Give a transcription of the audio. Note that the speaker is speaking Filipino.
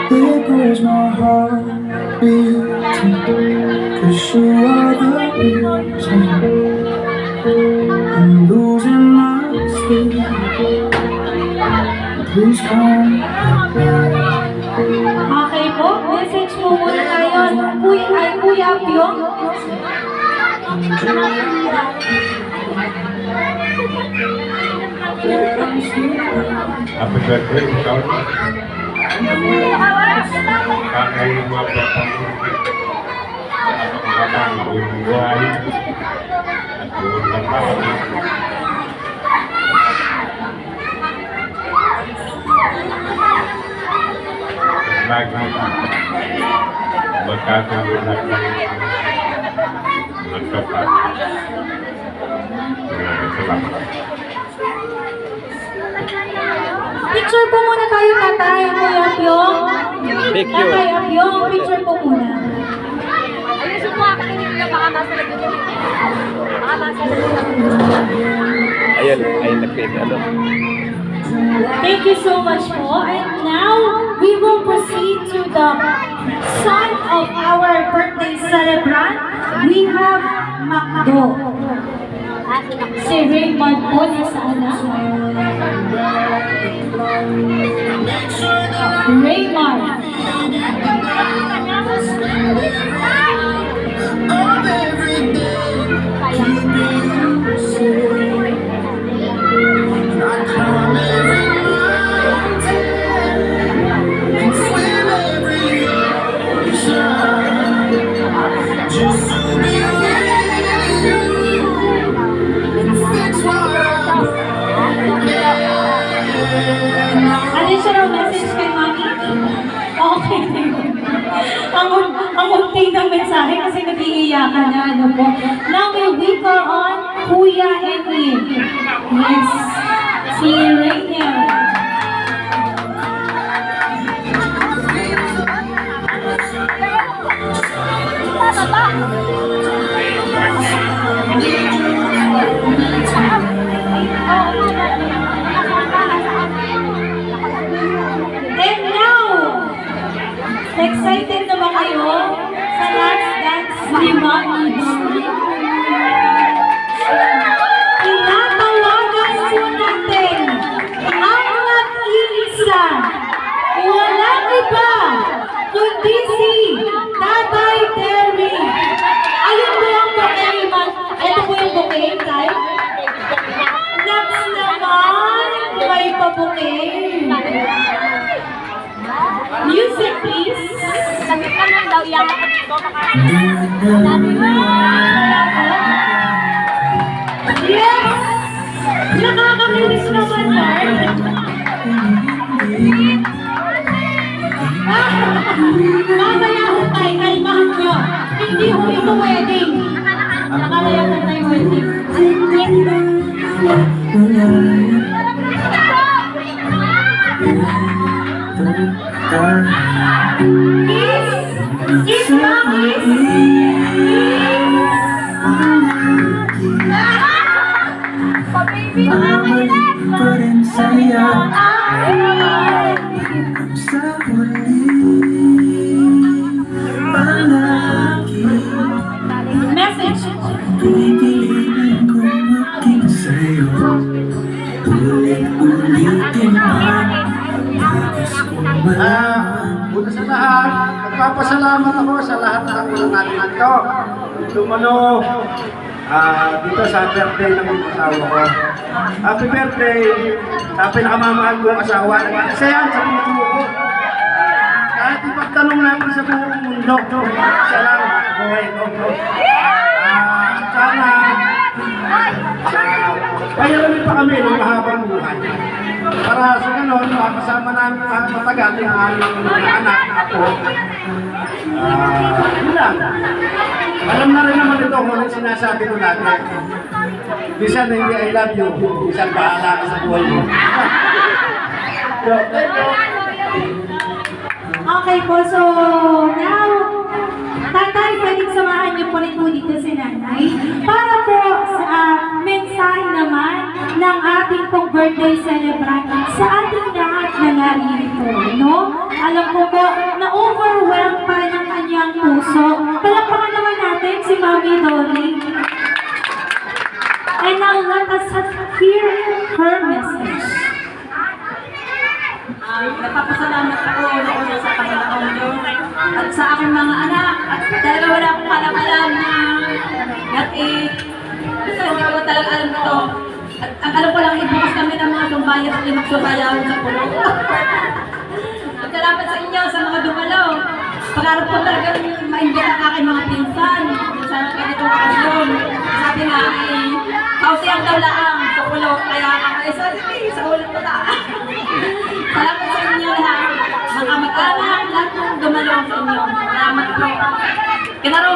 There goes my heart beating, 'cause you are the reason I'm losing my sleep. Please come back. Okay po, message po muna tayo. Kuya Pyong. Happy birthday, ikaw. Kakay mga pagpapagod. Kapag buhay. At buong kapatid. Lagi magkakaroon ng magkapatid. Salamat. Picture po muna tayo, tatay. Kuya Pyong. Picture. Tatay Pyong, picture po muna. Ayusin mo ako kanina, baka masalag ito. Baka masalag ito. Ayun, ayun ano. Thank you so much po. And now, we will proceed to the son of our birthday celebrant. We have Macdo. Si Raymond po, nasaan na? Raymond. Additional message kay Mami? Okay. Ang unting ng mensahe kasi nag-iiyakan na, ano po. Now we call on Kuya Emil. Yes. Si Rainier. And now, excited na ba kayo sa last dance ni Mami? Tinatawagan po natin ang nag-iisa, walang iba, kundi si Tatay Terry. Ayun po ang bouquet, ito po yung bouquet, Tay. Next naman, may pa-bouquet. Music, please. Sabi ka lang daw yan. Yes! Nakakamilis naman, Mark. Mamaya ho tayo, kalmahan nyo. Hindi ho ito wedding. Nakalayakan tayo wedding. Kiss, message. Pipiliin ko maging sa'yo. Ulit-ulitin man. Una sa lahat, nagpapasalamat ako sa lahat ng mga natin ito. Dumano dito sa birthday ng asawa ko. Happy birthday sa pinakamamahal kong asawa. Isa yan sa puso ko. Kahit ipagtanong natin sa buong mundo, siya lang buhay ko. Sana payarin pa kami ng mahabang buhay. Para sa ganon, makasama namin matagal yung aming mga anak na ako. Yun lang. Alam na rin naman ito kung anong sinasabi ko natin. Minsan hindi I love you. Minsan bahala ka sa buhay mo. Okay po, so now, tatay, pwedeng samahan niyo po rin po dito si nanay para po sa mensahe naman ng ating pong birthday celebrant sa ating lahat na narito, no? Alam ko po, na-overwhelm pa rin ang kanyang puso. Palakpakan naman natin si Mami Dolly. And now let us hear her message. Nagpapasalamat ako noon sa Panginoon Diyos at sa aking mga anak at talaga wala akong alam na hindi ko talaga alam ito. At ang alam ko lang, ibukas kami ng mga tumbayas at magsubayaw sa pulo. At salamat sa inyo, sa mga dumalaw. Pag-arap ko talaga mainggit ang aking mga pinsan sa ganitong okasyon. Sabi nga, kausi ang daw laang sa pulo, kaya sa ulit ko na. Salamat sa inyo lahat, mga mag-anak, lahat ng dumalaw sa inyo. Salamat po. Kinaro